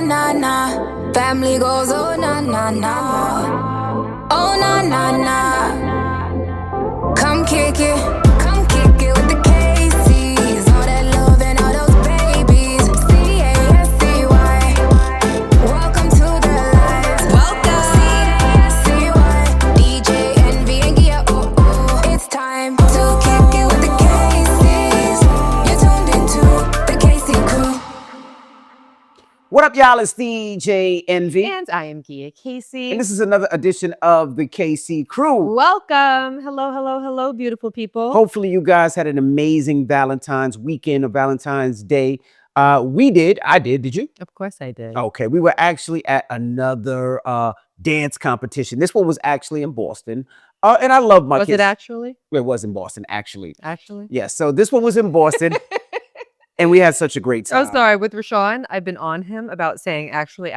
na na na. Family goes, oh na na na. Oh na na na. Come kick it with the Casey's. All that love and all those babies. C-A-S-C-Y. Welcome to the lives. Welcome. C-A-S-C-Y. DJ Envy and Gia, oh oh. It's time to kick it with the Casey's. You're tuned into the Casey crew. What up, y'all? It's DJ Envy. And I am Gia Casey. And this is another edition of the KC Crew. Welcome. Hello, beautiful people. Hopefully you guys had an amazing Valentine's weekend or Valentine's Day. I did. Did you? Of course I did. Okay. We were actually at another dance competition. This one was actually in Boston. And I love my kids. Was it actually? It was in Boston, actually. Actually? Yeah. So this one was in Boston. And we had such a great time. Oh, sorry. With Rashawn, I've been on him about saying actually.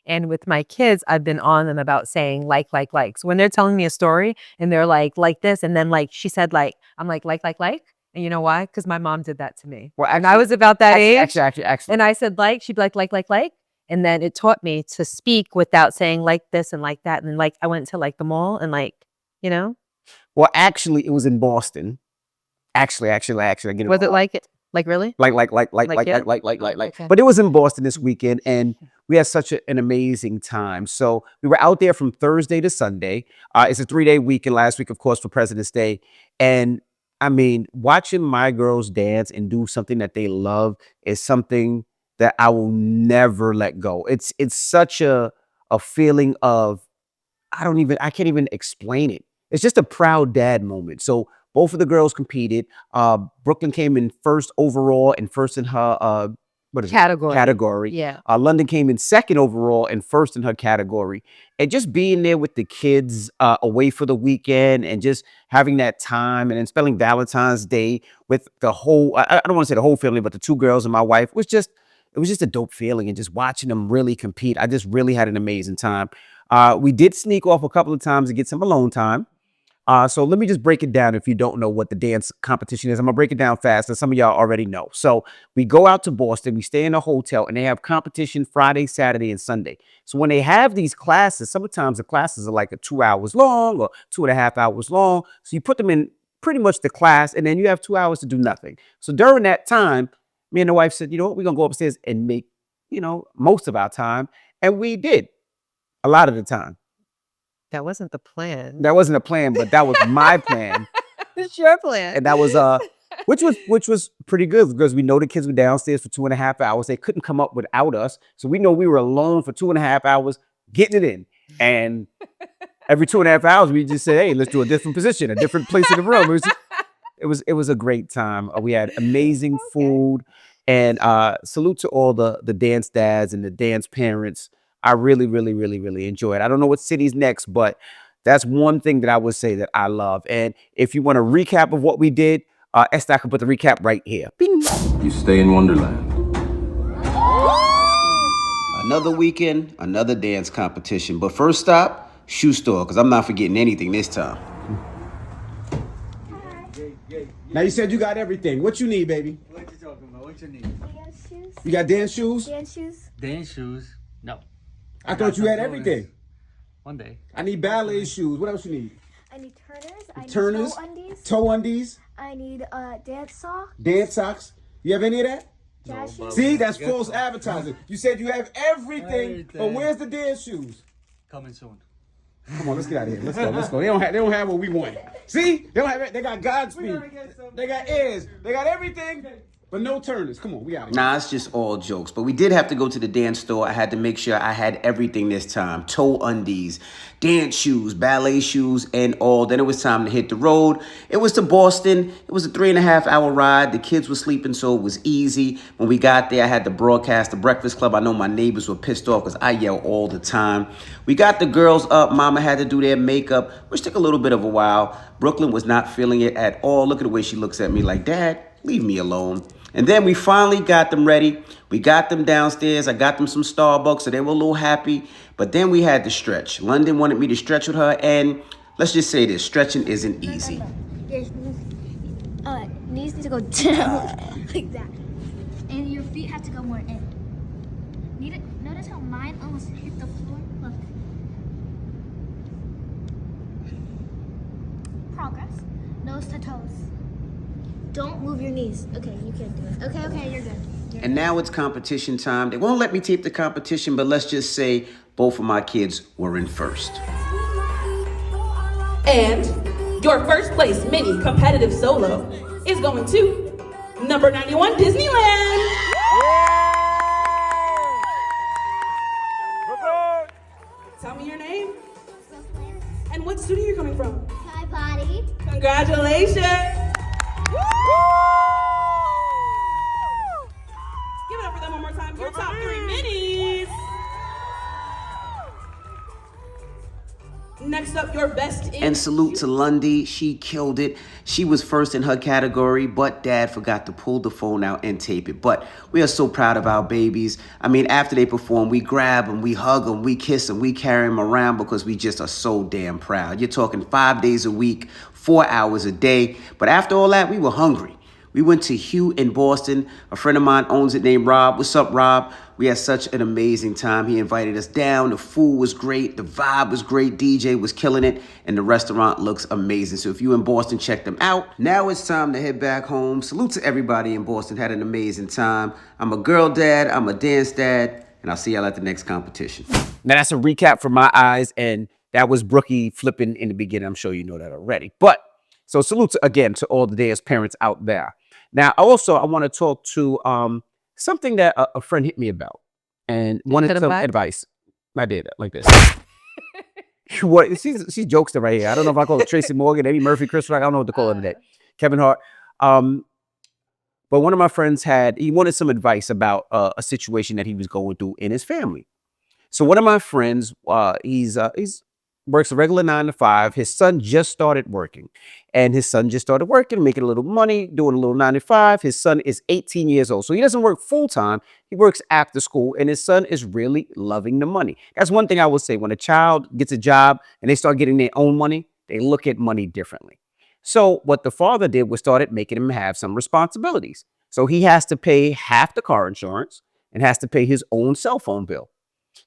And with my kids, I've been on them about saying like. So when they're telling me a story and they're like this, and then like she said like, I'm like. And you know why? Because my mom did that to me. Well, and I was about that age. Actually. And I said like, she'd be like. And then it taught me to speak without saying like this and like that. And then like I went to like the mall and like, you know. Well, actually, it was in Boston. Actually, I get it. Was it like it? Like really? Like. Okay. But it was in Boston this weekend, and we had such an amazing time. So we were out there from Thursday to Sunday. It's a 3-day weekend. Last week, of course, for President's Day. And I mean, watching my girls dance and do something that they love is something that I will never let go. It's such a feeling of I can't even explain it. It's just a proud dad moment. So both of the girls competed. Brooklyn came in first overall and first in her category. Yeah. London came in second overall and first in her category. And just being there with the kids away for the weekend and just having that time and then spending Valentine's Day with the whole, I don't want to say the whole family, but the two girls and my wife was just a dope feeling. And just watching them really compete, I just really had an amazing time. We did sneak off a couple of times to get some alone time. So let me just break it down if you don't know what the dance competition is. I'm going to break it down fast, and some of y'all already know. So we go out to Boston, we stay in a hotel, and they have competition Friday, Saturday, and Sunday. So when they have these classes, sometimes the classes are like 2 hours long or 2.5 hours long. So you put them in pretty much the class, and then you have 2 hours to do nothing. So during that time, me and the wife said, you know what, we're going to go upstairs and make, most of our time. And we did a lot of the time. That wasn't the plan. That wasn't a plan, but that was my plan. It's your plan. And that was which was pretty good because we know the kids were downstairs for 2.5 hours. They couldn't come up without us. So we know we were alone for 2.5 hours getting it in. And every 2.5 hours we just said, hey, let's do a different position, a different place in the room. It was a great time. We had amazing food, and salute to all the dance dads and the dance parents. I really enjoyed it. I don't know what city's next, but that's one thing that I would say that I love. And if you want a recap of what we did, Esther, I can put the recap right here. Bing. You stay in Wonderland. Another weekend, another dance competition. But first stop, shoe store, because I'm not forgetting anything this time. Now you said you got everything. What you need, baby? What you talking about? What you need? Dance shoes. You got dance shoes? Dance shoes. Dance shoes? No. I thought you had everything. One day. I need ballet shoes. What else you need? I need Turners. Turners. I need Toe undies. I need dance socks. Dance socks. You have any of that? Jazz shoes. See, that's false advertising. You said you have everything, but where's the dance shoes? Coming soon. Come on, let's get out of here. Let's go. They don't have what we want. See? They don't have it. They got Godspeed. They got ears. They got everything. But no Turners. Come on, we out here. Nah, it's just all jokes. But we did have to go to the dance store. I had to make sure I had everything this time. Toe undies, dance shoes, ballet shoes, and all. Then it was time to hit the road. It was to Boston. It was a 3.5-hour ride. The kids were sleeping, so it was easy. When we got there, I had to broadcast the Breakfast Club. I know my neighbors were pissed off because I yell all the time. We got the girls up. Mama had to do their makeup, which took a little bit of a while. Brooklyn was not feeling it at all. Look at the way she looks at me like, Dad, leave me alone. And then we finally got them ready. We got them downstairs. I got them some Starbucks, so they were a little happy. But then we had to stretch. London wanted me to stretch with her, and let's just say this, stretching isn't easy. Yes, knees need to go down like that. And your feet have to go more in. Notice how mine almost hit the floor? Look. Progress. Nose to toes. Don't move your knees. Okay, you can't do it. Okay, you're good. And now it's competition time. They won't let me tape the competition, but let's just say both of my kids were in first. And your first place mini competitive solo is going to number 91 Disneyland. Tell me your name and what studio you're coming from. Hi, Potty. Congratulations. Give it up for them one more time. Your top 3 minis. Next up, your best in. And salute to Lundy. She killed it. She was first in her category, but Dad forgot to pull the phone out and tape it. But we are so proud of our babies. I mean, after they perform, we grab them, we hug them, we kiss them, we carry them around because we just are so damn proud. You're talking 5 days a week, 4 hours a day. But after all that, we were hungry. We went to Hugh in Boston. A friend of mine owns it named Rob. What's up, Rob? We had such an amazing time. He invited us down. The food was great. The vibe was great. DJ was killing it. And the restaurant looks amazing. So if you're in Boston, check them out. Now it's time to head back home. Salute to everybody in Boston. Had an amazing time. I'm a girl dad. I'm a dance dad. And I'll see y'all at the next competition. Now that's a recap from my eyes. And that was Brookie flipping in the beginning. I'm sure you know that already. But so salute again to all the dance parents out there. Now, also, I want to talk to something that a friend hit me about and wanted some advice. I did like this. What? She jokes right here. I don't know if I call it Tracy Morgan, Eddie Murphy, Chris Rock. I don't know what to call it today. Kevin Hart. But one of my friends he wanted some advice about a situation that he was going through in his family. So one of my friends, he's works a regular 9 to 5. His son just started working. And his son just started working, making a little money, doing a little 9 to 5. His son is 18 years old. So he doesn't work full time. He works after school. And his son is really loving the money. That's one thing I will say. When a child gets a job and they start getting their own money, they look at money differently. So what the father did was started making him have some responsibilities. So he has to pay half the car insurance and has to pay his own cell phone bill.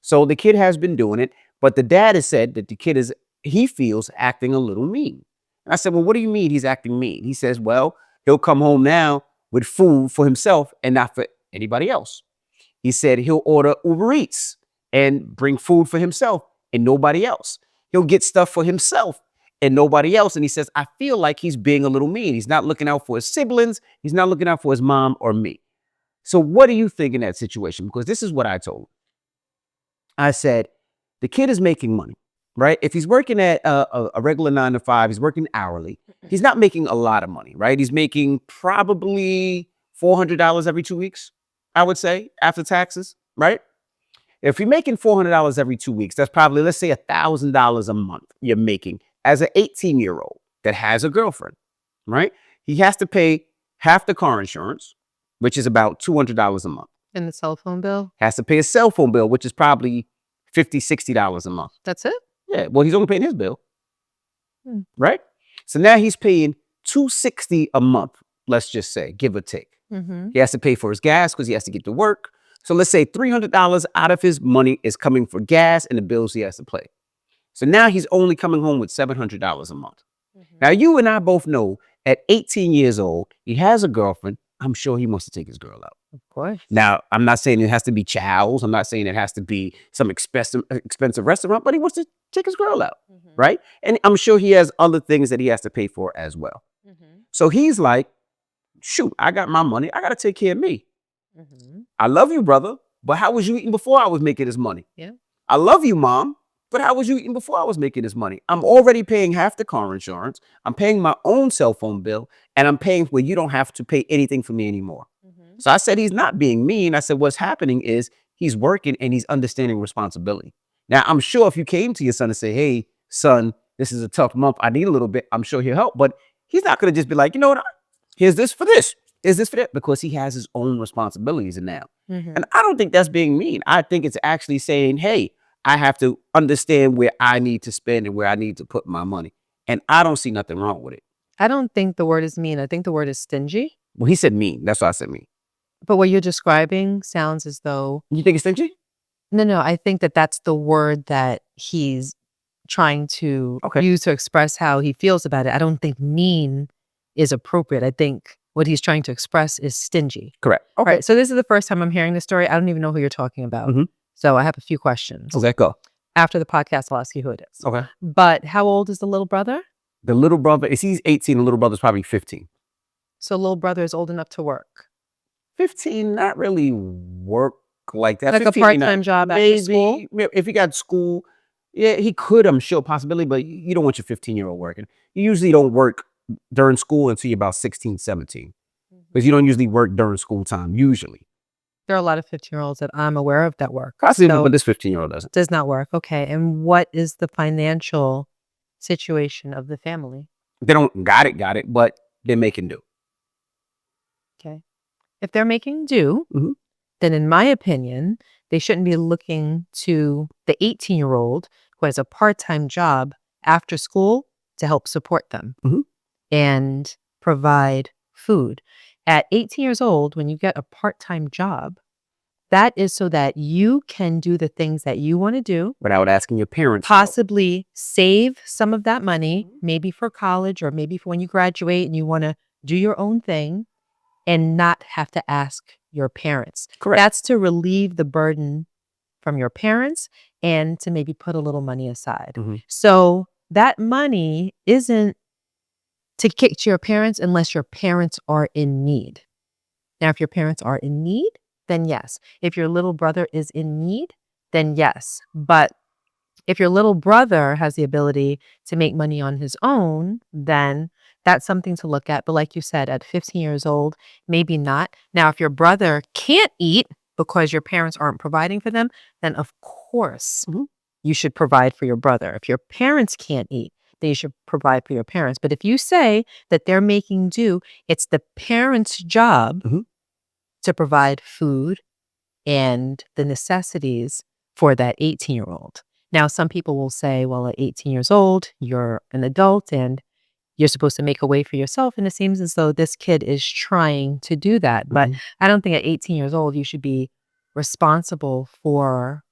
So the kid has been doing it. But the dad has said that the kid he feels acting a little mean. And I said, well, what do you mean he's acting mean? He says, well, he'll come home now with food for himself and not for anybody else. He said he'll order Uber Eats and bring food for himself and nobody else. He'll get stuff for himself and nobody else. And he says, I feel like he's being a little mean. He's not looking out for his siblings. He's not looking out for his mom or me. So what do you think in that situation? Because this is what I told him. I said, the kid is making money, right? If he's working at a regular 9 to 5, he's working hourly. He's not making a lot of money, right? He's making probably $400 every 2 weeks, I would say, after taxes, right? If you're making $400 every 2 weeks, that's probably, let's say, $1,000 a month you're making as an 18-year-old that has a girlfriend, right? He has to pay half the car insurance, which is about $200 a month. And the cell phone bill? Has to pay a cell phone bill, which is probably $50, $60 a month. That's it? Yeah. Well, he's only paying his bill. Right? So now he's paying $260 a month, let's just say, give or take. Mm-hmm. He has to pay for his gas because he has to get to work. So let's say $300 out of his money is coming for gas and the bills he has to pay. So now he's only coming home with $700 a month. Mm-hmm. Now, you and I both know at 18 years old, he has a girlfriend. I'm sure he wants to take his girl out. Of course. Now, I'm not saying it has to be Chow's. I'm not saying it has to be some expensive restaurant, but he wants to take his girl out, right? And I'm sure he has other things that he has to pay for as well. So he's like, shoot, I got my money. I got to take care of me. I love you, brother, but how was you eating before I was making this money? Yeah. I love you, mom, but how was you eating before I was making this money? I'm already paying half the car insurance. I'm paying my own cell phone bill, and I'm paying where you don't have to pay anything for me anymore. So I said, he's not being mean. I said, what's happening is he's working and he's understanding responsibility. Now, I'm sure if you came to your son and say, hey, son, this is a tough month. I need a little bit. I'm sure he'll help. But he's not going to just be like, you know what? Here's this for this. Here's this for that. Because he has his own responsibilities now. And I don't think that's being mean. I think it's actually saying, hey, I have to understand where I need to spend and where I need to put my money. And I don't see nothing wrong with it. I don't think the word is mean. I think the word is stingy. Well, he said mean. That's why I said mean. But what you're describing sounds as though... You think it's stingy? No, I think that that's the word that he's trying to use to express how he feels about it. I don't think mean is appropriate. I think what he's trying to express is stingy. Correct. Okay. Right. So this is the first time I'm hearing this story. I don't even know who you're talking about. So I have a few questions. Okay, go. After the podcast, I'll ask you who it is. Okay. But how old is the little brother? The little brother, he's 18. The little brother's probably 15. So little brother is old enough to work. 15, not really work like that. Like 15, a part-time job after school? If he got school, yeah, he could, I'm sure, possibility, but you don't want your 15-year-old working. You usually don't work during school until you're about 16, 17. Because you don't usually work during school time, usually. There are a lot of 15-year-olds that I'm aware of that work. Possibly, but this 15-year-old doesn't. Does not work. Okay. And what is the financial situation of the family? They don't got it, but they're making do. Okay. If they're making do, then in my opinion, they shouldn't be looking to the 18-year-old who has a part-time job after school to help support them and provide food. At 18 years old, when you get a part-time job, that is so that you can do the things that you want to do. Without asking your parents. Possibly save some of that money, maybe for college or maybe for when you graduate and you want to do your own thing and not have to ask your parents. Correct. That's to relieve the burden from your parents and to maybe put a little money aside. So that money isn't to kick to your parents unless your parents are in need. Now, if your parents are in need, then yes. If your little brother is in need, then yes. But if your little brother has the ability to make money on his own, then that's something to look at. But like you said, at 15 years old, maybe not. Now, if your brother can't eat because your parents aren't providing for them, then of course you should provide for your brother. If your parents can't eat, then you should provide for your parents. But if you say that they're making do, it's the parents' job to provide food and the necessities for that 18-year-old. Now, some people will say, well, at 18 years old, you're an adult and you're supposed to make a way for yourself. And it seems as though this kid is trying to do that. But I don't think at 18 years old, you should be responsible for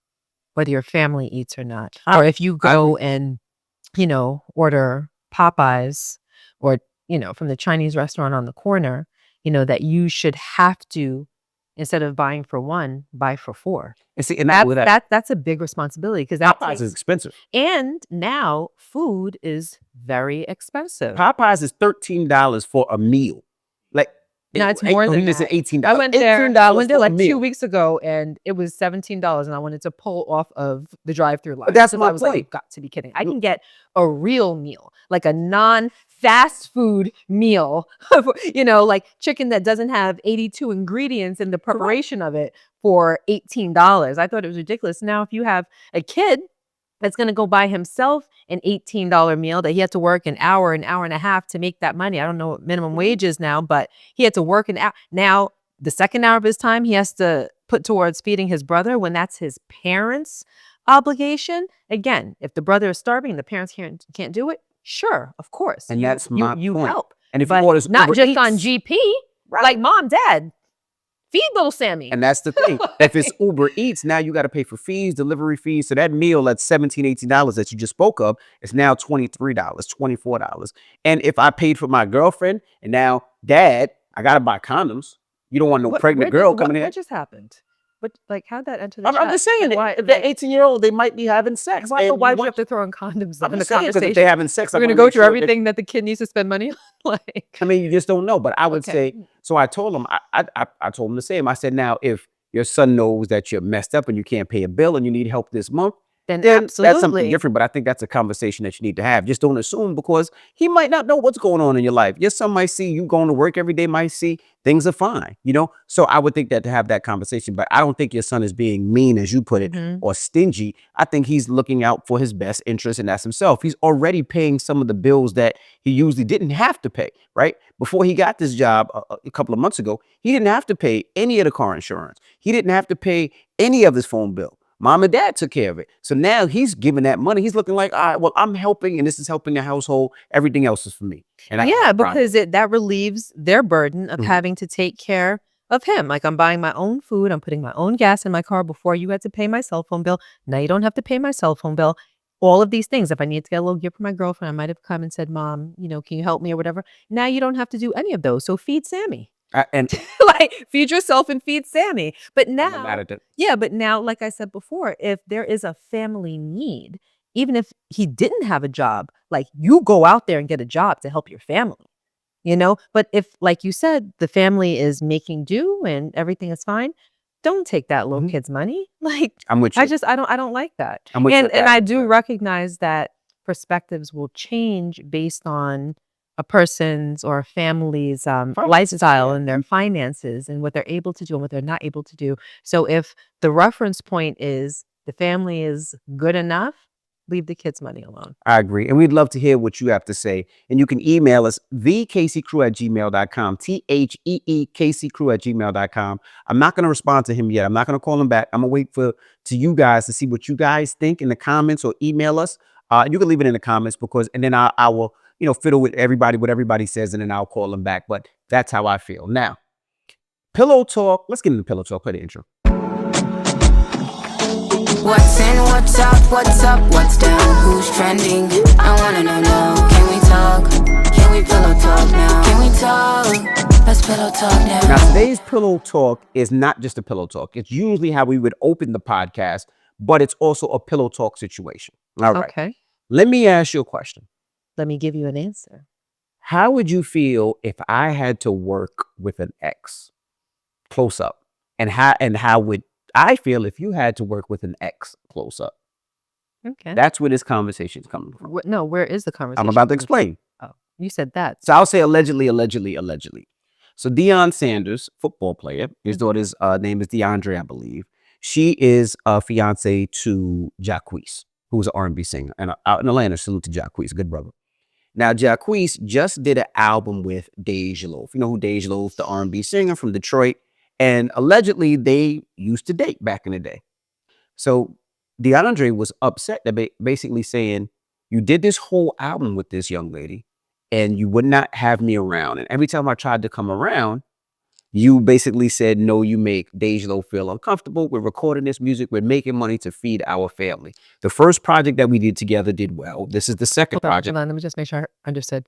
whether your family eats or not. Or if you go and, order Popeyes or, from the Chinese restaurant on the corner, that you should have to, instead of buying for one, buy for four. And see, and that's a big responsibility because Popeyes is expensive. And now food is very expensive. Popeyes is $13 for a meal. Like, no, it's more than that. It's $18. I went there like meal. 2 weeks ago and it was $17 and I wanted to pull off of the drive-through line. But that's my I was like, point. you've got to be kidding. I can get a real meal, like a non-fast food meal, like chicken that doesn't have 82 ingredients in the preparation of it for $18. I thought it was ridiculous. Now, if you have a kid that's going to go buy himself an $18 meal that he had to work an hour and a half to make that money. I don't know what minimum wage is now, but he had to work an hour. Now, the second hour of his time, he has to put towards feeding his brother when that's his parents' obligation. Again, if the brother is starving and the parents can't do it, sure, of course. And that's my you point. help. And if but you order not Uber just Eats, on GP, like mom, dad, feed little Sammy. And that's the thing. If it's Uber Eats, now you got to pay for fees, delivery fees. So that meal that's $17, $18 that you just spoke of is now $23, $24. And if I paid for my girlfriend and now dad, I got to buy condoms. You don't want no pregnant girl coming in. What just happened? But how'd that enter the chat? I'm just saying, why, if they're 18-year-old, they might be having sex. Why do you have to throw in condoms in the conversation? If they're having sex, we're going to go through everything that the kid needs to spend money on. I mean, you just don't know. But I would say, so I told him, I told him the same. I said, now, if your son knows that you're messed up and you can't pay a bill and you need help this month, then absolutely. That's something different. But I think that's a conversation that you need to have. Just don't assume, because he might not know what's going on in your life. Your son might see you going to work every day, might see things are fine, So I would think that to have that conversation. But I don't think your son is being mean, as you put it, or stingy. I think he's looking out for his best interest, and that's himself. He's already paying some of the bills that he usually didn't have to pay, right? Before he got this job a couple of months ago, he didn't have to pay any of the car insurance. He didn't have to pay any of his phone bill. Mom and dad took care of it. So now he's giving that money. He's looking like, all right, well, I'm helping and this is helping the household. Everything else is for me. And because that relieves their burden of having to take care of him. Like, I'm buying my own food. I'm putting my own gas in my car. Before, you had to pay my cell phone bill. Now you don't have to pay my cell phone bill. All of these things. If I need to get a little gift for my girlfriend, I might have come and said, Mom, can you help me or whatever? Now you don't have to do any of those. So feed Sammy. And Like, feed yourself and feed Sammy. But I'm now, mad at it. yeah, but now, like I said before, if there is a family need, even if he didn't have a job, like, you go out there and get a job to help your family, But if, like you said, the family is making do and everything is fine, don't take that little kid's money. Like, I'm with you. I don't like that. I'm with you And with that. I do recognize that perspectives will change based on a person's or a family's lifestyle and their finances and what they're able to do and what they're not able to do. So if the reference point is the family is good enough, leave the kids' money alone. I agree. And we'd love to hear what you have to say. And you can email us, thekcrew@gmail.com, THEEKCrew@gmail.com. I'm not going to respond to him yet. I'm not going to call him back. I'm going to wait to you guys to see what you guys think in the comments, or email us. You can leave it in the comments, and then I will, fiddle with everybody, what everybody says, and then I'll call them back. But that's how I feel. Now, pillow talk. Let's get into pillow talk. Play the intro. What's in, what's up, what's down, who's trending? I wanna know now. Can we talk? Can we pillow talk now? Can we talk? Let's pillow talk now. Now, today's pillow talk is not just a pillow talk. It's usually how we would open the podcast, but it's also a pillow talk situation. All right. Okay. Let me ask you a question. Let me give you an answer. How would you feel if I had to work with an ex close up? And how would I feel if you had to work with an ex close up? Okay. That's where this conversation is coming from. No, where is the conversation? I'm about to explain. Oh, you said that. So I'll say allegedly. So Deion Sanders, football player, his daughter's name is DeAndre, I believe. She is a fiance to Jacquees, who's an R&B singer. And out in Atlanta, salute to Jacquees, good brother. Now, Jacquees just did an album with Dej Loaf. You know who Dej Loaf, the R&B singer from Detroit. And allegedly, they used to date back in the day. So DeAndre was upset, basically saying, you did this whole album with this young lady, and you would not have me around. And every time I tried to come around, you basically said, no, you make Dej Loaf feel uncomfortable. We're recording this music. We're making money to feed our family. The first project that we did together did well. This is the second project. Hold on, let me just make sure I understood.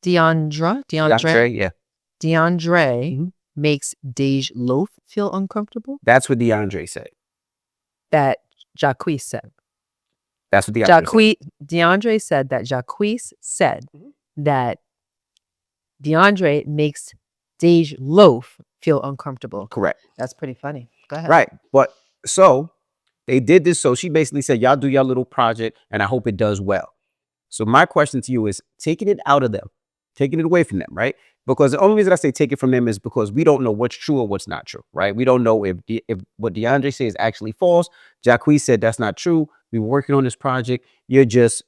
DeAndre, yeah. DeAndre makes Dej Loaf feel uncomfortable? That's what DeAndre said. That Jacquees said. That's what DeAndre said. DeAndre said that Jacquees said that DeAndre makes Dej Loaf feel uncomfortable. Correct. That's pretty funny. Go ahead. Right. But so they did this. So she basically said, y'all do your little project and I hope it does well. So my question to you is taking it out of them, taking it away from them, right? Because the only reason I say take it from them is because we don't know what's true or what's not true, right? We don't know if what DeAndre says is actually false. Jacquees said that's not true. We were working on this project. You just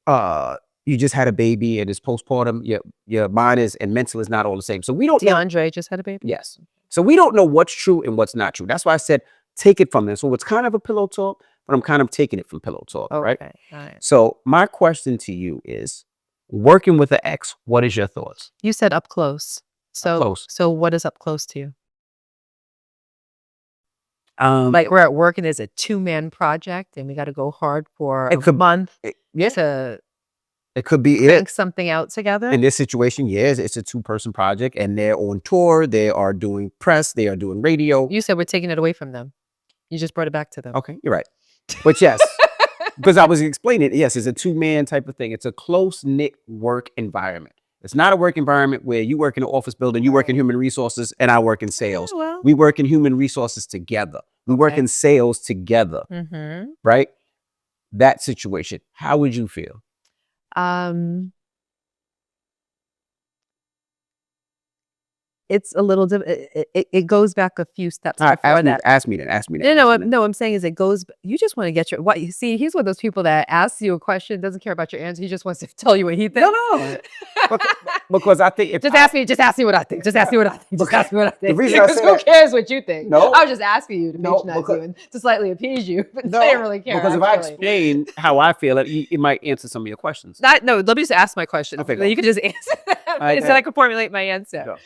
had a baby and it's postpartum. Your mind is and mental is not all the same. So we don't know. DeAndre just had a baby? Yes. So we don't know what's true and what's not true. That's why I said take it from them. So it's kind of a pillow talk, but I'm kind of taking it from pillow talk, right? Okay. All right. So my question to you is, working with an ex, what is your thoughts? You said up close. So Up close. So what is up close to you? Like We're at work and there's a 2-man project and we got to go hard for a month to it could be crank something out together. In this situation, yes, it's a 2-person project and they're on tour. They are doing press. They are doing radio. You said we're taking it away from them. You just brought it back to them. Okay, you're right. But yes, because I was explaining, yes, it's a 2-man type of thing. It's a close-knit work environment. It's not a work environment where you work in an office building, you work in human resources, and I work in sales. Well. We work in human resources together. We work in sales together, right? That situation, how would you feel? It's a little different. It goes back a few steps All right, before that. Ask me that. No, I'm saying is it goes, you just want to get what you see. He's one of those people that asks you a question, doesn't care about your answer. He just wants to tell you what he thinks. No. Because I think ask me what I think. Just ask me what I think. Just ask me what I think. The reason I say who cares what you think? No. I was just asking you to patronize because, you and to slightly appease you, but no, I didn't really care. Because if I explain how I feel, it might answer some of your questions. No, let me just ask my question. Okay, Then you can just answer that. Instead I can formulate my answer.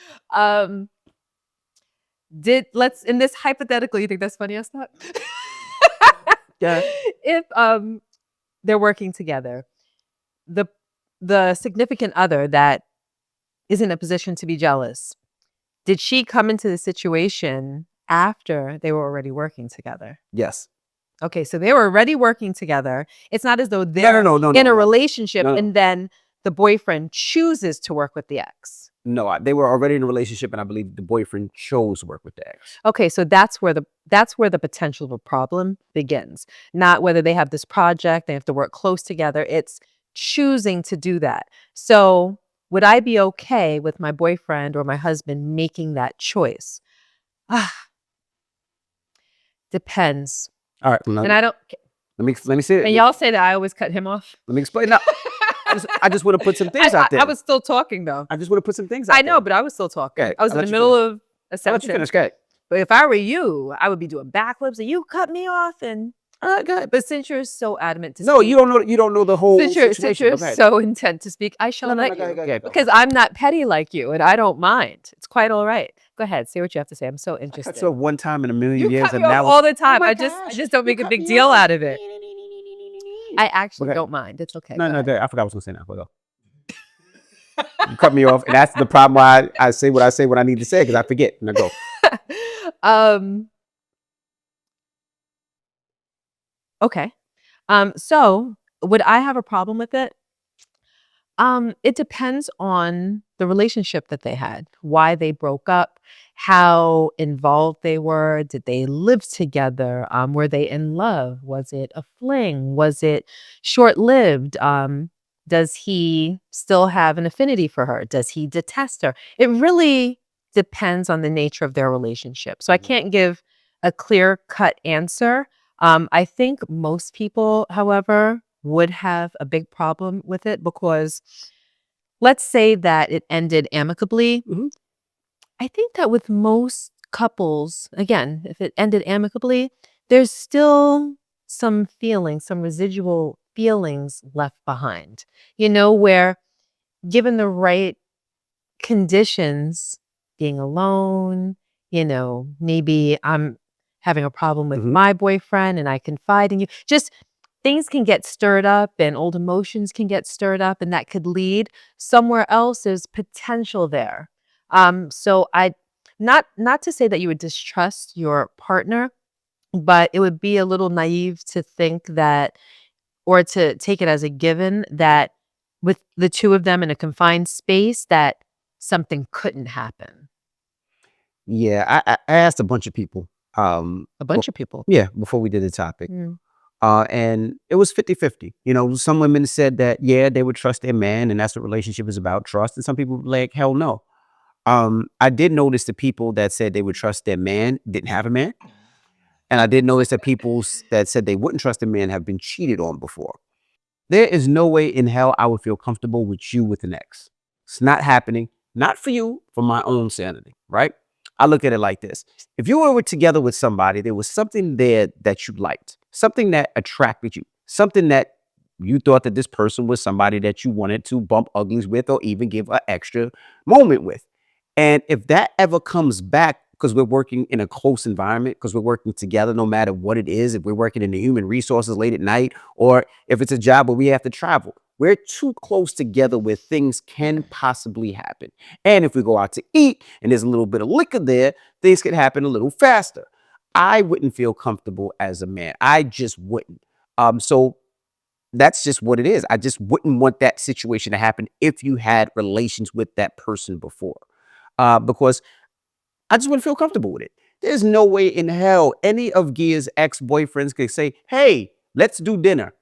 In this hypothetical, you think that's funny or not? Yeah. If they're working together, the significant other that is in a position to be jealous, did she come into the situation after they were already working together? Yes. Okay, so they were already working together. It's not as though they're No, in a relationship No. and then the boyfriend chooses to work with the ex. No, they were already in a relationship, and I believe the boyfriend chose to work with the ex. Okay, so that's where the potential of a problem begins. Not whether they have this project, they have to work close together. It's choosing to do that. So would I be okay with my boyfriend or my husband making that choice? Depends. All right. And I don't. Let me say it. And y'all say that I always cut him off. Let me explain. No, I just want to put some things out there. I was still talking though. I just want to put some things out there. I know, but I was still talking. Okay, I was I'll in the let you middle of a I'll let you sentence. finish. Okay. But if I were you, I would be doing backflips and you cut me off and Good. but since you're so adamant to No, speak, you don't know the whole situation. since you're Okay. so intent to speak, I shall let you. Okay. Because I'm not petty like you and I don't mind. It's quite all right. Go ahead, say what you have to say. I'm so interested. So one time in a million You years, cut and me off now all the time. my I gosh, just don't you make a cut big me deal off. out of it. I actually Okay. don't mind. It's okay. No, Go no, ahead. I forgot what I was gonna say now. Go. You cut me off, and that's the problem why I say what I say when I need to say because I forget. Now go. Okay. So would I have a problem with it? It depends on the relationship that they had, why they broke up, how involved they were. Did they live together? Were they in love? Was it a fling? Was it short-lived? Does he still have an affinity for her? Does he detest her? It really depends on the nature of their relationship. So I can't give a clear-cut answer. I think most people, however, would have a big problem with it because let's say that it ended amicably. Mhm. I think that with most couples, again, if it ended amicably, there's still some feelings, some residual feelings left behind, where given the right conditions, being alone, maybe I'm having a problem with Mhm. my boyfriend and I confide in you. Just things can get stirred up and old emotions can get stirred up and that could lead somewhere else. There's potential there. So I not to say that you would distrust your partner, but it would be a little naive to think that or to take it as a given that with the two of them in a confined space that something couldn't happen. Yeah, I asked a bunch of people. A bunch of people. Yeah, before we did the topic. Mm. And it was 50-50. Some women said that, yeah, they would trust their man, and that's what relationship is about, trust. And some people were like, hell no. I did notice the people that said they would trust their man didn't have a man. And I did notice that people that said they wouldn't trust a man have been cheated on before. There is no way in hell I would feel comfortable with you with an ex. It's not happening. Not for you, for my own sanity, right? I look at it like this. If you were together with somebody, there was something there that you liked, something that attracted you, something that you thought that this person was somebody that you wanted to bump uglies with or even give an extra moment with. And if that ever comes back, because we're working in a close environment, because we're working together, no matter what it is, if we're working in the human resources late at night, or if it's a job where we have to travel, we're too close together where things can possibly happen. And if we go out to eat and there's a little bit of liquor there, things can happen a little faster. I wouldn't feel comfortable as a man. I just wouldn't. So that's just what it is. I just wouldn't want that situation to happen if you had relations with that person before. Because I just wouldn't feel comfortable with it. There's no way in hell any of Gia's ex-boyfriends could say, hey, let's do dinner.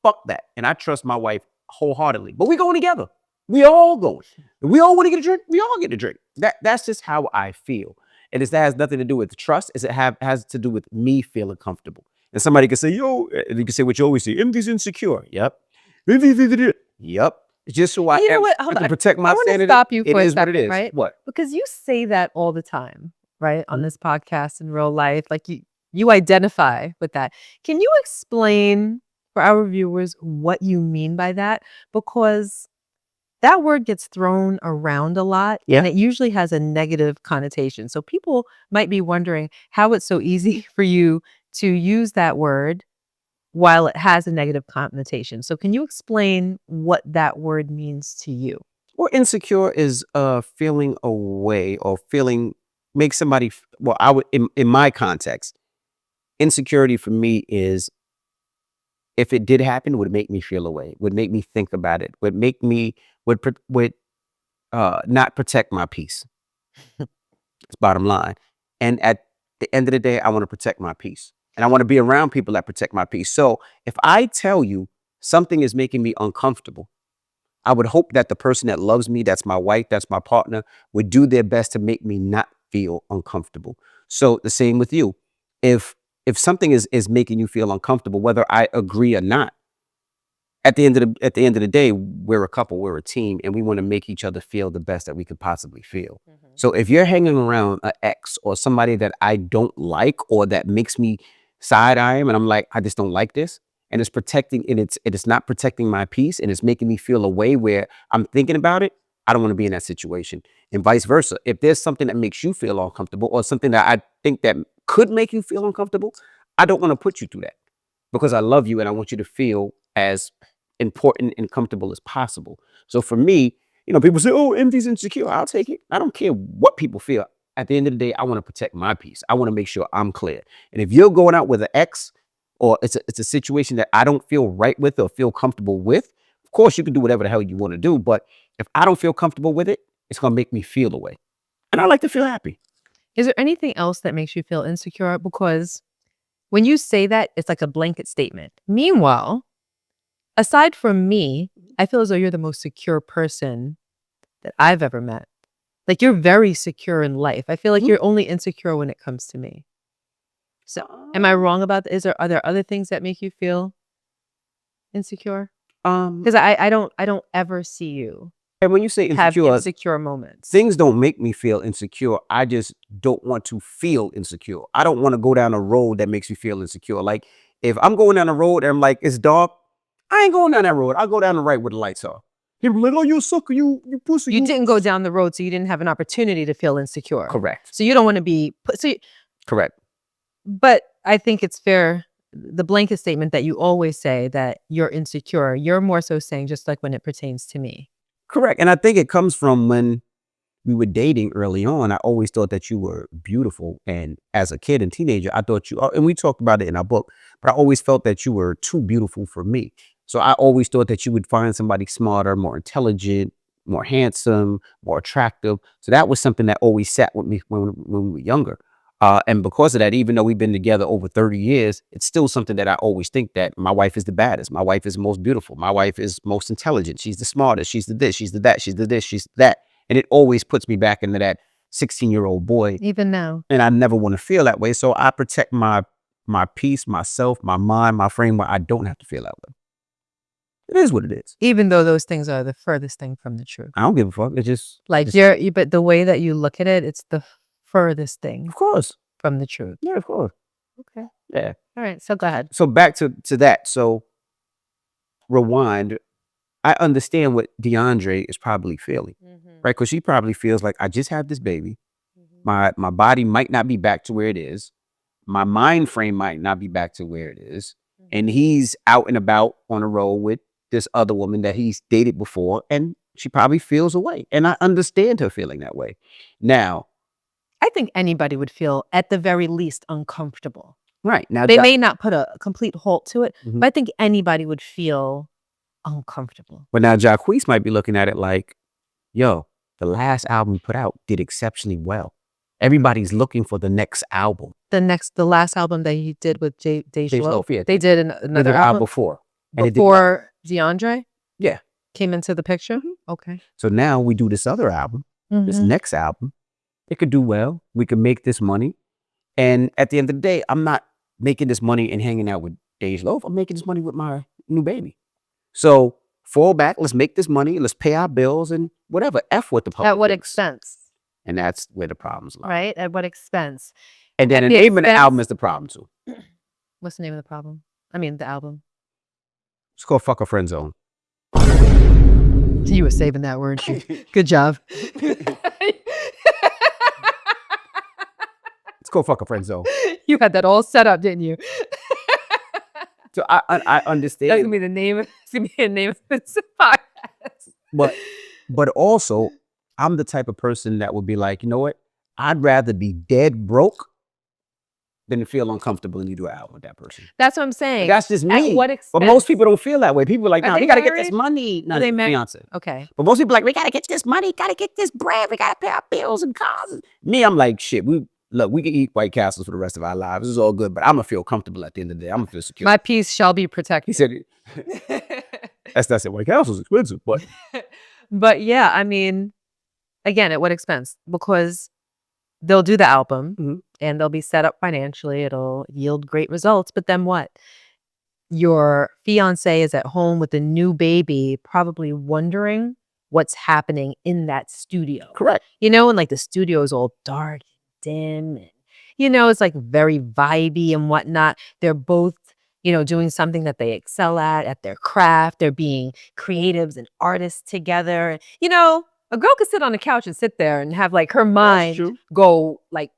Fuck that. And I trust my wife wholeheartedly. But we going together. We all going. If we all want to get a drink, we all get a drink. That's just how I feel. And that has nothing to do with trust. It has to do with me feeling comfortable. And somebody could say, yo, you can say what you always say, MD's insecure. Yep. Yep. Just so I can protect my sanity. I want to stop you for a what second, it is. right? What? Because you say that all the time, right? On this podcast in real life, like you identify with that. Can you explain for our viewers what you mean by that? Because that word gets thrown around a lot, Yeah. and it usually has a negative connotation. So people might be wondering how it's so easy for you to use that word while it has a negative connotation. So can you explain what that word means to you? Well, insecure is feeling away or feeling make somebody. Well, I would in my context, insecurity for me is if it did happen, would make me feel away, would make me think about it, would make me would not protect my peace. It's bottom line. And at the end of the day, I want to protect my peace. And I want to be around people that protect my peace. So if I tell you something is making me uncomfortable, I would hope that the person that loves me, that's my wife, that's my partner, would do their best to make me not feel uncomfortable. So the same with you. If something is making you feel uncomfortable, whether I agree or not, at the end of the day, we're a couple, we're a team, and we want to make each other feel the best that we could possibly feel. So if you're hanging around an ex or somebody that I don't like or that makes me side eye him, and I'm like, I just don't like this, and it's protecting, and it's not protecting my peace, and it's making me feel a way where I'm thinking about it, I don't want to be in that situation. And vice versa. If there's something that makes you feel uncomfortable or something that I think that could make you feel uncomfortable, I don't want to put you through that because I love you and I want you to feel as important and comfortable as possible. So for me, people say, oh, Envy's insecure. I'll take it. I don't care what people feel. At the end of the day, I want to protect my peace. I want to make sure I'm clear. And if you're going out with an ex or it's a situation that I don't feel right with or feel comfortable with, of course, you can do whatever the hell you want to do. But if I don't feel comfortable with it, it's going to make me feel away. And I like to feel happy. Is there anything else that makes you feel insecure? Because when you say that, it's like a blanket statement. Meanwhile, aside from me, I feel as though you're the most secure person that I've ever met. Like you're very secure in life. I feel like you're only insecure when it comes to me. So am I wrong about that? Are there other things that make you feel insecure? Because I don't ever see you And when you say have insecure, insecure moments. things don't make me feel insecure. I just don't want to feel insecure. I don't want to go down a road that makes me feel insecure. Like if I'm going down a road and I'm like, it's dark, I ain't going down that road. I'll go down the right where the lights are. People are like, oh, you sucker, you pussy. You didn't go down the road, so you didn't have an opportunity to feel insecure. Correct. So you don't want to be Correct. But I think it's fair, the blanket statement that you always say that you're insecure, you're more so saying just like when it pertains to me. Correct. And I think it comes from when we were dating early on. I always thought that you were beautiful. And as a kid and teenager, I thought and we talked about it in our book, but I always felt that you were too beautiful for me. So I always thought that you would find somebody smarter, more intelligent, more handsome, more attractive. So that was something that always sat with me when we were younger. And because of that, even though we've been together over 30 years, it's still something that I always think that my wife is the baddest. My wife is the most beautiful. My wife is most intelligent. She's the smartest. She's the this, she's the that, she's the this, she's that. And it always puts me back into that 16-year-old boy. Even now. And I never want to feel that way. So I protect my peace, myself, my mind, my frame where I don't have to feel that way. It is what it is. Even though those things are the furthest thing from the truth. I don't give a fuck. It's just like but the way that you look at it, it's the furthest thing. Of course. From the truth. Yeah, of course. Okay. Yeah. All right. So go ahead. So back to that. So rewind. I understand what DeAndre is probably feeling, right? Because she probably feels like I just had this baby. My body might not be back to where it is. My mind frame might not be back to where it is. And he's out and about on the road with this other woman that he's dated before, and she probably feels away. And I understand her feeling that way. Now, I think anybody would feel at the very least uncomfortable. Right. Now they may not put a complete halt to it, but I think anybody would feel uncomfortable. But now Jacquees might be looking at it like, yo, the last album we put out did exceptionally well. Everybody's looking for the next album. The last album that he did with Deja Loaf. Yeah. They did another album before. Before DeAndre? Yeah. Came into the picture? Okay. So now we do this other album, this next album. It could do well. We could make this money. And at the end of the day, I'm not making this money and hanging out with Deja Loaf. I'm making this money with my new baby. So fall back. Let's make this money. Let's pay our bills and whatever. F what the public At what thinks. expense? And that's where the problems lie. Right? At what expense? And then the name of the album is the problem too. What's the name of the problem? I mean, the album. It's called Fuck a Friend Zone. You were saving that, weren't you? Good job. Let's go fuck a friend zone. You had that all set up, didn't you? So I understand. That's gonna be the name. It's gonna be the name of this podcast. But also, I'm the type of person that would be like, you know what? I'd rather be dead broke than to feel uncomfortable and you do an album with that person. That's what I'm saying. That's just me. At what expense? But most people don't feel that way. People are like, Are no, they you gotta get married? this money. No, They married? Beyonce. Okay. But most people are like, we gotta get this money, gotta get this bread, we gotta pay our bills and cars. Me, I'm like, shit, we can eat White Castles for the rest of our lives. It's all good, but I'm gonna feel comfortable at the end of the day. I'm gonna feel secure. My peace shall be protected. He said, that's it. White Castle's expensive, but. But yeah, I mean, again, at what expense? Because they'll do the album and they'll be set up financially. It'll yield great results. But then what? Your fiance is at home with a new baby, probably wondering what's happening in that studio. Correct. You know, and like the studio is all dark, dim, and, you know, it's like very vibey and whatnot. They're both, you know, doing something that they excel at their craft. They're being creatives and artists together. You know, a girl could sit on the couch and sit there and have like her mind go like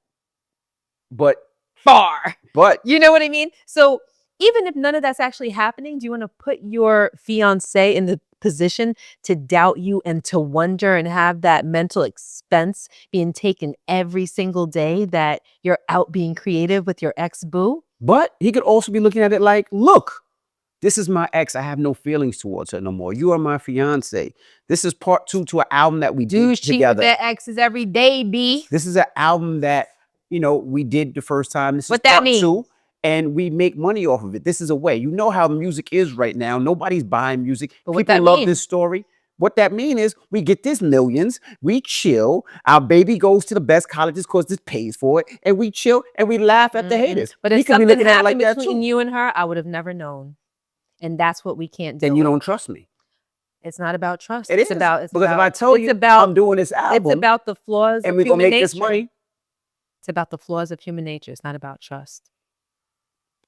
far. But you know what I mean? So even if none of that's actually happening, do you want to put your fiance in the position to doubt you and to wonder and have that mental expense being taken every single day that you're out being creative with your ex-boo? But he could also be looking at it like, look, this is my ex. I have no feelings towards her no more. You are my fiance. This is part 2 to an album that we did Dudes cheat with together. their exes every day, B. This is an album that, you know, we did the first time. This What is that part mean? 2, and we make money off of it. This is a way. You know how music is right now. Nobody's buying music. But what People that love mean? this story. What that mean is we get this millions, we chill, our baby goes to the best colleges because this pays for it, and we chill and we laugh at the haters. But He if could be something looking at it happened like that between too. you and her, I would have never known. And that's what we can't do. Then you don't trust me. It's not about trust. It It's is. about Because if I tell you I'm doing this album it's about the flaws and of we're human gonna make nature. this money. It's about the flaws of human nature. It's not about trust.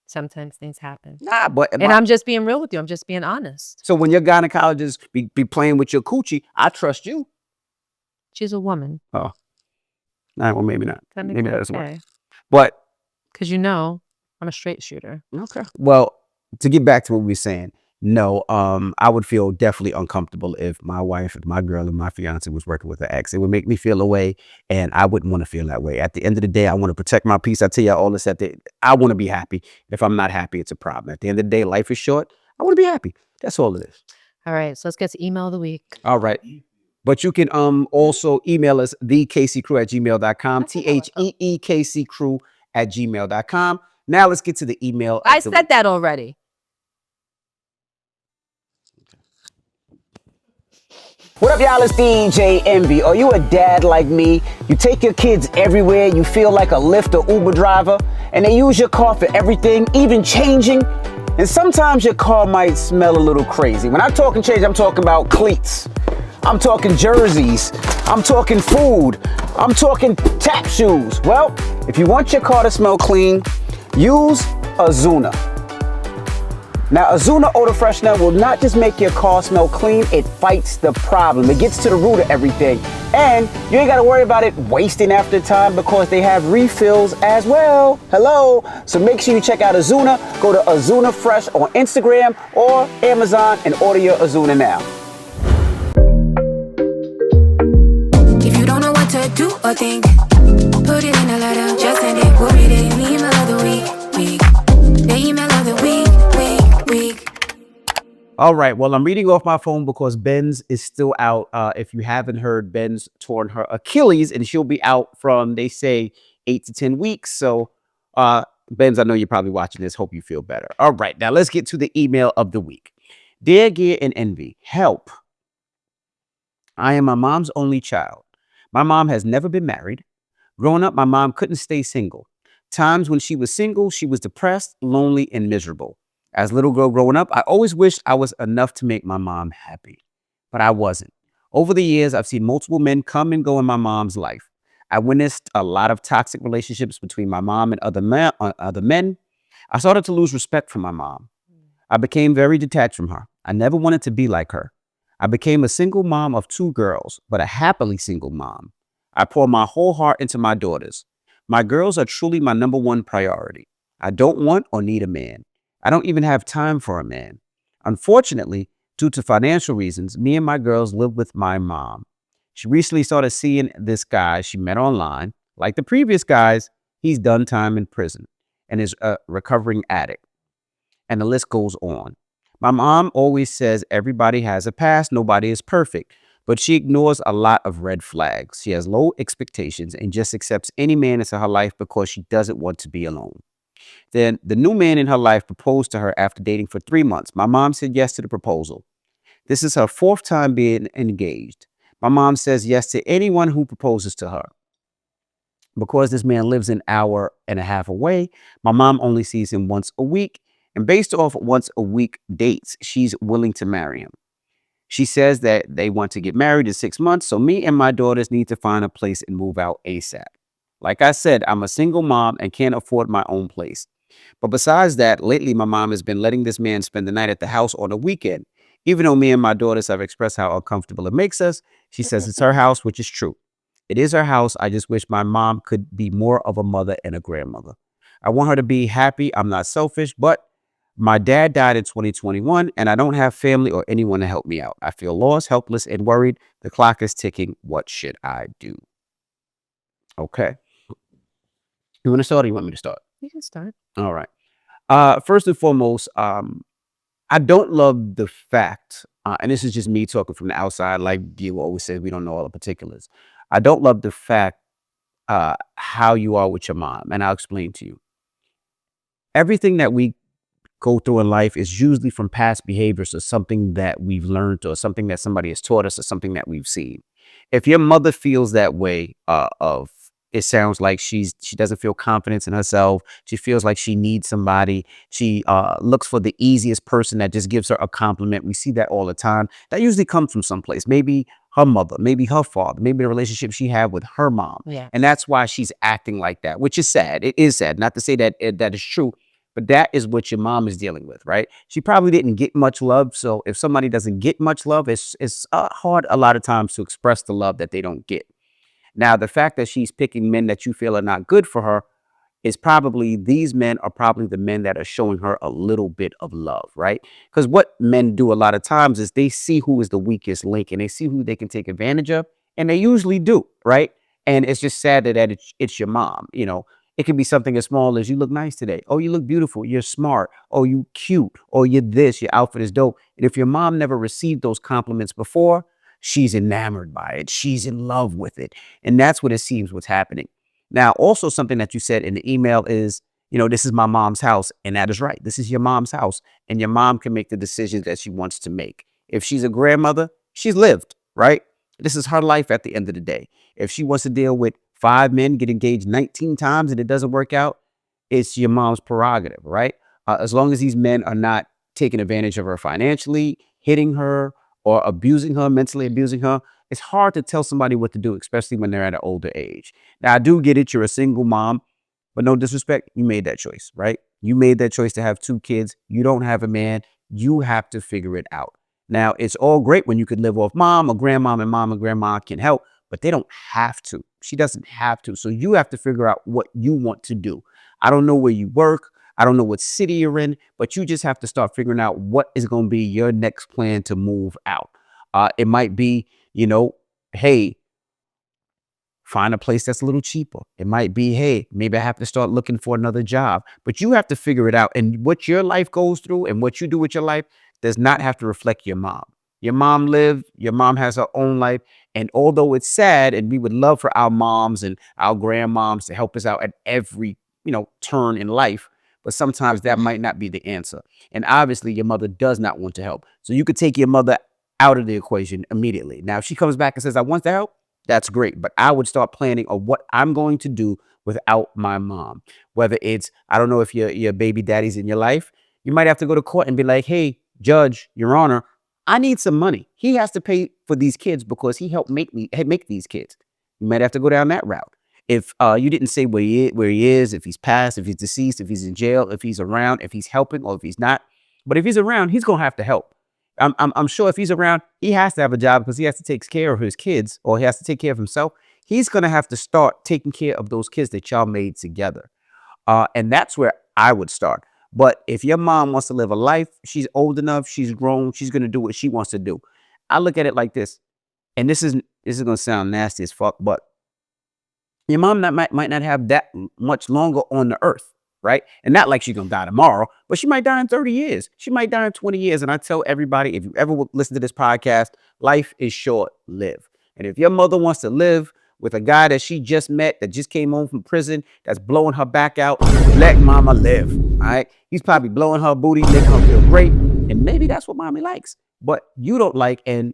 Sometimes things happen. Nah, but And I'm just being real with you. I'm just being honest. so when your gynecologist be playing with your coochie, I trust you. She's a woman. Oh, nah, well maybe not. That makes Maybe it that doesn't work. okay. But Because you know, I'm a straight shooter. okay. Well, to get back to what we were saying, no, I would feel definitely uncomfortable if my wife, if my girl, and my fiance was working with her ex. It would make me feel away, and I wouldn't want to feel that way. At the end of the day, I want to protect my peace. I tell you all this I want to be happy. If I'm not happy, it's a problem. At the end of the day, life is short. I want to be happy. That's all it is. All right. So let's get to email of the week. All right. But you can also email us, thekccrew@gmail.com, TheeKCCrew@gmail.com. Now let's get to the email. I said that already. What up, y'all? It's DJ Envy. Are you a dad like me? You take your kids everywhere, you feel like a Lyft or Uber driver, and they use your car for everything, even changing. And sometimes your car might smell a little crazy. When I'm talking change, I'm talking about cleats. I'm talking jerseys. I'm talking food. I'm talking tap shoes. Well, if you want your car to smell clean, use Azuna. Now, Azuna Odor Freshener will not just make your car smell clean, it fights the problem. It gets to the root of everything. And you ain't gotta worry about it wasting after time because they have refills as well. Hello. So make sure you check out Azuna. Go to Azuna Fresh on Instagram or Amazon and order your Azuna now. If you don't know what to do or think, put it in a letter, just send it. We'll read it in the email of the week. The email of the week. All right. Well, I'm reading off my phone because Ben's is still out. If you haven't heard, Ben's torn her Achilles and she'll be out from, they say, 8 to 10 weeks. So, Ben's, I know you're probably watching this. Hope you feel better. All right. Now let's get to the email of the week. Dear Gear and Envy, help. I am my mom's only child. My mom has never been married. Growing up, my mom couldn't stay single. Times when she was single, she was depressed, lonely, and miserable. As a little girl growing up, I always wished I was enough to make my mom happy, but I wasn't. Over the years, I've seen multiple men come and go in my mom's life. I witnessed a lot of toxic relationships between my mom and other men. I started to lose respect for my mom. I became very detached from her. I never wanted to be like her. I became a single mom of 2 girls, but a happily single mom. I pour my whole heart into my daughters. My girls are truly my number one priority. I don't want or need a man. I don't even have time for a man. Unfortunately, due to financial reasons, me and my girls live with my mom. She recently started seeing this guy she met online. Like the previous guys, he's done time in prison and is a recovering addict. And the list goes on. My mom always says everybody has a past, nobody is perfect, but she ignores a lot of red flags. She has low expectations and just accepts any man into her life because she doesn't want to be alone. Then the new man in her life proposed to her after dating for 3 months. My mom said yes to the proposal. This is her 4th time being engaged. My mom says yes to anyone who proposes to her. Because this man lives an hour and a half away, my mom only sees him once a week. And based off once a week dates, she's willing to marry him. She says that they want to get married in 6 months. So me and my daughters need to find a place and move out ASAP. Like I said, I'm a single mom and can't afford my own place. But besides that, lately my mom has been letting this man spend the night at the house on a weekend. Even though me and my daughters have expressed how uncomfortable it makes us, she says it's her house, which is true. It is her house. I just wish my mom could be more of a mother and a grandmother. I want her to be happy. I'm not selfish, but my dad died in 2021 and I don't have family or anyone to help me out. I feel lost, helpless, and worried. The clock is ticking. What should I do? Okay. You want to start or you want me to start? You can start. All right. First and foremost, I don't love the fact, and this is just me talking from the outside, like you always say, we don't know all the particulars. I don't love the fact how you are with your mom, and I'll explain to you. Everything that we go through in life is usually from past behaviors or something that we've learned or something that somebody has taught us or something that we've seen. If your mother feels that way of it sounds like she doesn't feel confidence in herself. She feels like she needs somebody. She looks for the easiest person that just gives her a compliment. We see that all the time. That usually comes from someplace. Maybe her mother, maybe her father, maybe the relationship she had with her mom. Yeah. And that's why she's acting like that, which is sad. It is sad. Not to say that that is true, but that is what your mom is dealing with, right? She probably didn't get much love. So if somebody doesn't get much love, it's hard a lot of times to express the love that they don't get. Now, the fact that she's picking men that you feel are not good for her is probably these men are probably the men that are showing her a little bit of love, right? Because what men do a lot of times is they see who is the weakest link and they see who they can take advantage of. And they usually do, right? And it's just sad that it's your mom. You know, it can be something as small as you look nice today. Oh, you look beautiful. You're smart. Oh, you cute. Oh, you're this. Your outfit is dope. And if your mom never received those compliments before, she's enamored by it. She's in love with it. And that's what it seems what's happening. Now, also something that you said in the email is, you know, this is my mom's house. And that is right. This is your mom's house. And your mom can make the decisions that she wants to make. If she's a grandmother, she's lived, right? This is her life at the end of the day. If she wants to deal with 5 men, get engaged 19 times and it doesn't work out, it's your mom's prerogative, right? As long as these men are not taking advantage of her financially, hitting her, or abusing her, mentally abusing her, it's hard to tell somebody what to do, especially when they're at an older age. Now, I do get it. You're a single mom, but no disrespect. You made that choice, right? You made that choice to have 2 kids. You don't have a man. You have to figure it out. Now, it's all great when you could live off mom or grandmom and mom and grandma can help, but they don't have to. She doesn't have to. So you have to figure out what you want to do. I don't know where you work. I don't know what city you're in, but you just have to start figuring out what is going to be your next plan to move out. It might be, you know, hey, find a place that's a little cheaper. It might be, hey, maybe I have to start looking for another job, but you have to figure it out. And what your life goes through and what you do with your life does not have to reflect your mom. Your mom lived, your mom has her own life. And although it's sad and we would love for our moms and our grandmoms to help us out at every, you know, turn in life, but sometimes that might not be the answer. And obviously your mother does not want to help. So you could take your mother out of the equation immediately. Now, if she comes back and says, I want to help, that's great. But I would start planning on what I'm going to do without my mom. Whether it's, I don't know if your baby daddy's in your life, you might have to go to court and be like, hey, judge, your honor, I need some money. He has to pay for these kids because he helped make these kids. You might have to go down that route. If you didn't say where he is, if he's passed, if he's deceased, if he's in jail, if he's around, if he's helping or if he's not. But if he's around, he's going to have to help. I'm sure if he's around, he has to have a job because he has to take care of his kids or he has to take care of himself. He's going to have to start taking care of those kids that y'all made together. And that's where I would start. But if your mom wants to live a life, she's old enough, she's grown, she's going to do what she wants to do. I look at it like this, and this is going to sound nasty as fuck, but your mom might not have that much longer on the earth, right? And not like she's going to die tomorrow, but she might die in 30 years. She might die in 20 years. And I tell everybody, if you ever listen to this podcast, life is short, live. And if your mother wants to live with a guy that she just met, that just came home from prison, that's blowing her back out, let mama live, all right? He's probably blowing her booty, making her feel great. And maybe that's what mommy likes. But you don't like, and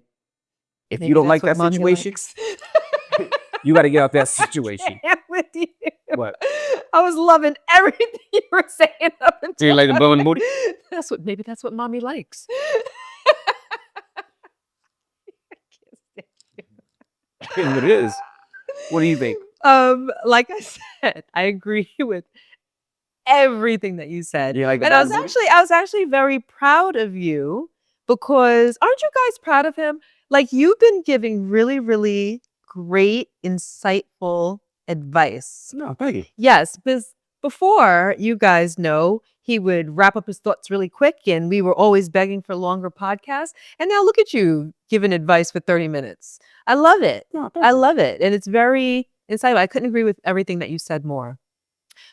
if Maybe you don't that's like that what mommy situation, likes. you got to get out that situation. I'm with you. What? I was loving everything you were saying up until Do you like the blowing booty? Maybe that's what mommy likes. Here's what it is. What do you think? Like I said, I agree with everything that you said. You like the And I blowing booty? was actually very proud of you because aren't you guys proud of him? Like you've been giving really, really great, insightful advice. No, thank you. Yes, because before, you guys know, he would wrap up his thoughts really quick and we were always begging for longer podcasts. And now look at you giving advice for 30 minutes. I love it. No, thank I you. love it. And it's very insightful. I couldn't agree with everything that you said more.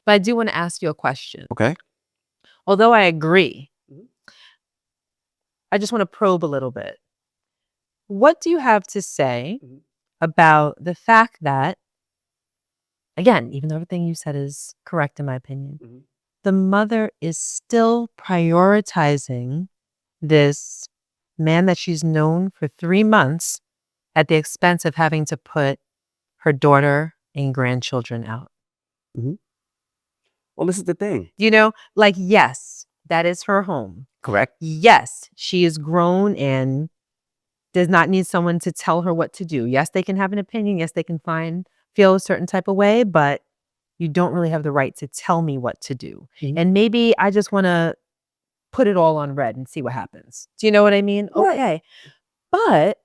But I do want to ask you a question. Okay. Although I agree, Mhm. I just want to probe a little bit. What do you have to say Mhm. about the fact that, again, even though everything you said is correct in my opinion, Mhm. the mother is still prioritizing this man that she's known for 3 months at the expense of having to put her daughter and grandchildren out? Well, this is the thing. You know, like, yes, that is her home. Correct. Yes, she is grown and does not need someone to tell her what to do. Yes, they can have an opinion. Yes, they can feel a certain type of way, but you don't really have the right to tell me what to do. Mhm. And maybe I just want to put it all on red and see what happens. Do you know what I mean? Right. Okay. But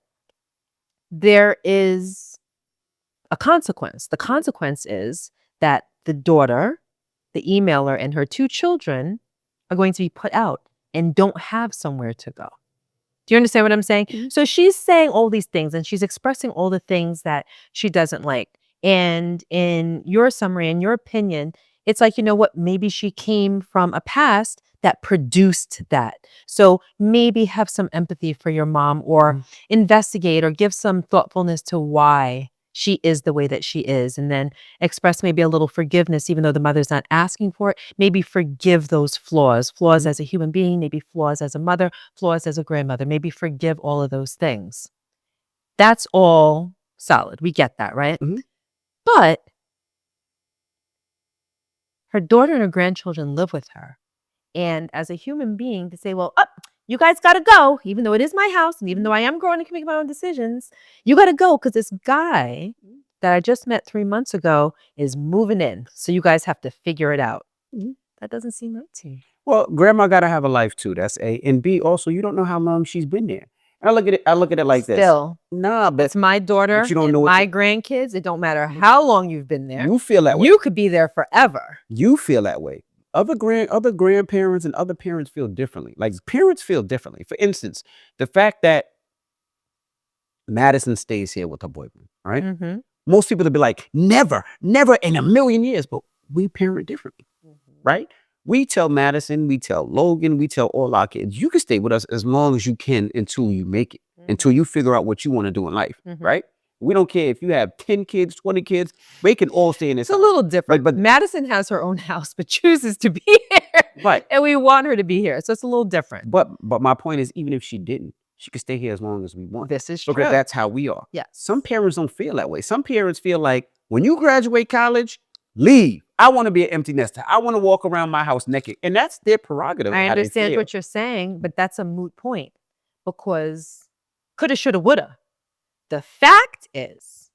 there is a consequence. The consequence is that the daughter, the emailer, and her 2 children are going to be put out and don't have somewhere to go. Do you understand what I'm saying? Mhm. So she's saying all these things and she's expressing all the things that she doesn't like. And in your summary, in your opinion, it's like, you know what? Maybe she came from a past that produced that. So maybe have some empathy for your mom or investigate or give some thoughtfulness to why she is the way that she is. And then express maybe a little forgiveness, even though the mother's not asking for it. Maybe forgive those flaws as a human being, maybe flaws as a mother, flaws as a grandmother. Maybe forgive all of those things. That's all solid. We get that, right? Mhm. But her daughter and her grandchildren live with her. And as a human being, to say, well, you guys got to go, even though it is my house, and even though I am grown and can make my own decisions, you got to go because this guy that I just met 3 months ago is moving in. So you guys have to figure it out. Mhm. That doesn't seem right to me. Well, grandma got to have a life too. That's A. And B, also, you don't know how long she's been there. I look at it like this. Still, Nah, but it's my daughter you don't and know what my grandkids. It don't matter how long you've been there. you feel that way. You could be there forever. You feel that way. Other grandparents and other parents feel differently. Like parents feel differently. For instance, the fact that Madison stays here with her boyfriend, all right? Mm-hmm. Most people would be like, never in a million years. But we parent differently, right? We tell Madison, we tell Logan, we tell all our kids, you can stay with us as long as you can until you make it, until you figure out what you want to do in life, Mhm. right? We don't care if you have 10 kids, 20 kids, they can all stay in this It's a house. little different. But Madison has her own house, but chooses to be here. Right. And we want her to be here. So it's a little different. But my point is, even if she didn't, she could stay here as long as we want. This is true. Because that's how we are. Yes. Some parents don't feel that way. Some parents feel like when you graduate college, leave. I want to be an empty nester. I want to walk around my house naked. And that's their prerogative. I how they understand feel. what you're saying, but that's a moot point because coulda, shoulda, woulda. The fact is,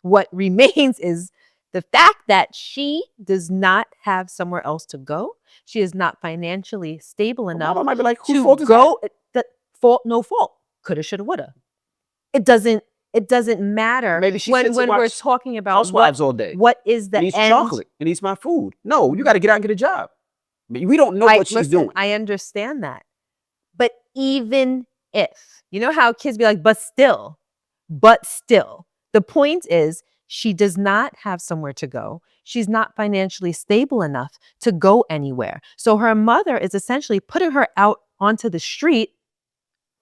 what remains is the fact that she does not have somewhere else to go. She is not financially stable enough Mama might be like, whose to fault is go. The fault, no fault. Coulda, shoulda, woulda. It doesn't matter Maybe she when sits and we're watch talking about Housewives all day. what is the And eats end. chocolate and eats my food. No, you got to get out and get a job. We don't know what she's doing. I understand that. But even if, you know how kids be like, but still, the point is she does not have somewhere to go. She's not financially stable enough to go anywhere. So her mother is essentially putting her out onto the street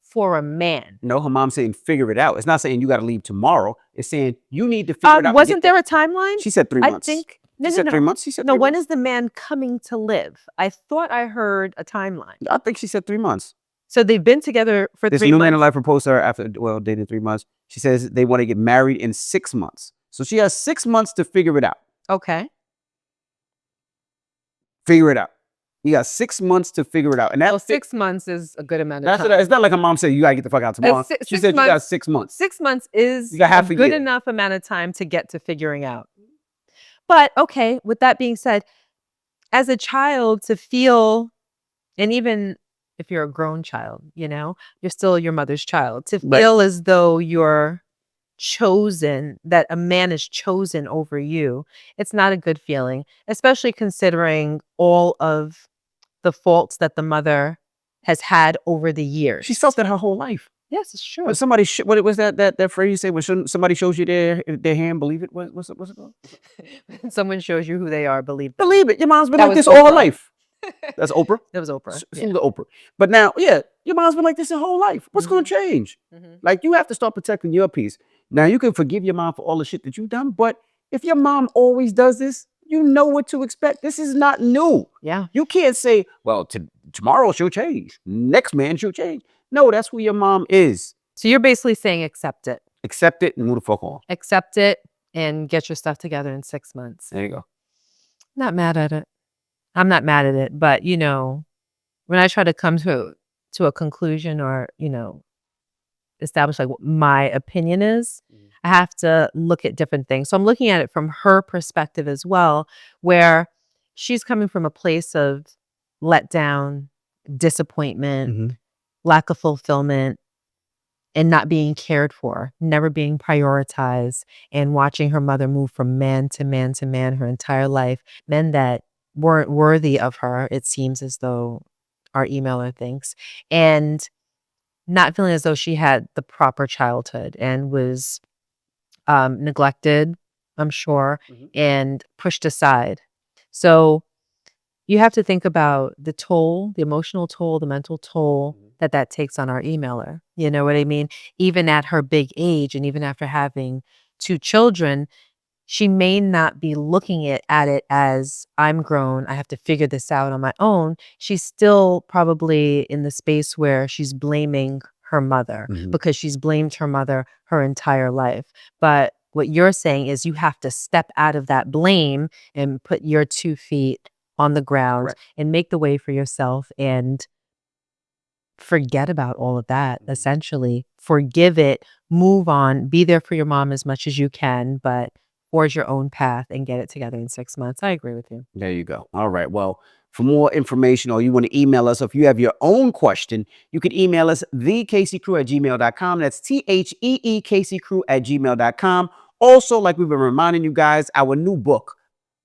for a man. No, her mom's saying figure it out. It's not saying you got to leave tomorrow. It's saying you need to figure it out. Wasn't there a timeline? She said 3 months. I think. She said 3 months. She said No, 3 when months. is the man coming to live? I thought I heard a timeline. I think she said 3 months. So they've been together for 3 months. This new man in life proposed to her after, dating 3 months. She says they want to get married in 6 months. So she has 6 months to figure it out. Okay. Figure it out. You got 6 months to figure it out. And that's 6 months is a good amount of that's time. it's not like her mom said you got to get the fuck out tomorrow. She said you got 6 months. 6 months is You got half a a good year. enough amount of time to get to figuring out. But okay, with that being said, as a child to feel, and even if you're a grown child, you're still your mother's child, to feel as though you're chosen, that a man is chosen over you, it's not a good feeling, especially considering all of the faults that the mother has had over the years. She felt that her whole life. Yes, it's true. When somebody, what was that phrase you say? When somebody shows you their hand, believe it. What's it called? Someone shows you who they are, believe them. Believe it. Your mom's been That like was this all her Oprah. life. That's Oprah. That was Oprah. It's from the Oprah. But now, yeah, your mom's been like this her whole life. What's going to change? Like, you have to start protecting your peace. Now, you can forgive your mom for all the shit that you've done, but if your mom always does this, you know what to expect. This is not new. Yeah. You can't say, well, tomorrow she'll change. Next man she'll change. No, that's who your mom is. So you're basically saying accept it. Accept it and move the fuck on. Accept it and get your stuff together in 6 months. There you go. Not mad at it. I'm not mad at it, but when I try to come to a conclusion or, establish like what my opinion is, I have to look at different things. So I'm looking at it from her perspective as well, where she's coming from a place of letdown, disappointment, lack of fulfillment, and not being cared for, never being prioritized, and watching her mother move from man to man to man her entire life. Men that weren't worthy of her, it seems as though our emailer thinks, and not feeling as though she had the proper childhood and was neglected, I'm sure, and pushed aside. So you have to think about the toll, the emotional toll, the mental toll that takes on our emailer. You know what I mean? Even at her big age and even after having 2 children, she may not be looking at it as I'm grown, I have to figure this out on my own. She's still probably in the space where she's blaming her mother because she's blamed her mother her entire life. But what you're saying is you have to step out of that blame and put your 2 feet on the ground and make the way for yourself and forget about all of that, essentially. Forgive it, move on, be there for your mom as much as you can, but forge your own path and get it together in 6 months. I agree with you. There you go. All right. Well, for more information or you want to email us, or if you have your own question, you can email us thekcrew@gmail.com. That's THEEKCrew@gmail.com. Also, like we've been reminding you guys, our new book,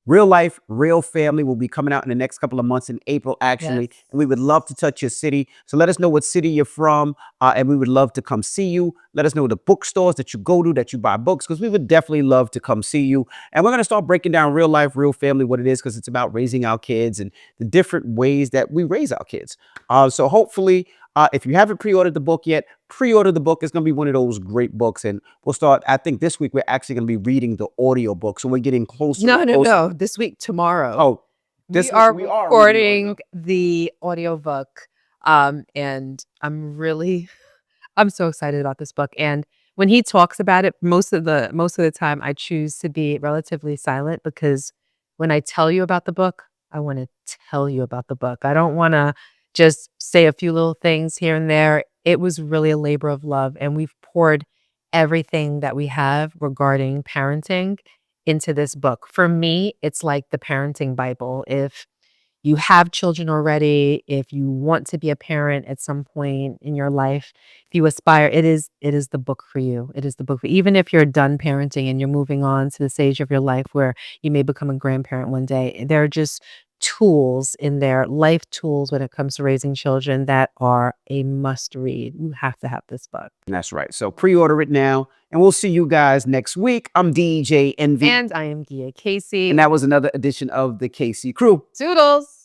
Real Life, Real Family, will be coming out in the next couple of months in April, actually. Yes. And we would love to touch your city. So let us know what city you're from, and we would love to come see you. Let us know the bookstores that you go to, that you buy books, because we would definitely love to come see you. And we're going to start breaking down Real Life, Real Family, what it is, because it's about raising our kids and the different ways that we raise our kids. So hopefully, if you haven't pre-ordered the book yet, pre-order the book. It's going to be one of those great books. And we'll start, I think this week, we're actually going to be reading the audio book. So we're getting closer. No. This week, tomorrow. Oh, we are recording the audio book. And I'm so excited about this book. And when he talks about it, most of the time I choose to be relatively silent, because when I tell you about the book, I want to tell you about the book. I don't want to just say a few little things here and there. It was really a labor of love, and we've poured everything that we have regarding parenting into this book. For me, it's like the parenting Bible. If you have children already, if you want to be a parent at some point in your life, if you aspire, it is the book for you. It is the book for, even if you're done parenting and you're moving on to the stage of your life where you may become a grandparent one day. There are just tools in there, life tools when it comes to raising children that are a must read. You have to have this book. That's right. So pre-order it now, and we'll see you guys next week. I'm DJ Envy. And I am Gia Casey. And that was another edition of the Casey Crew. Toodles.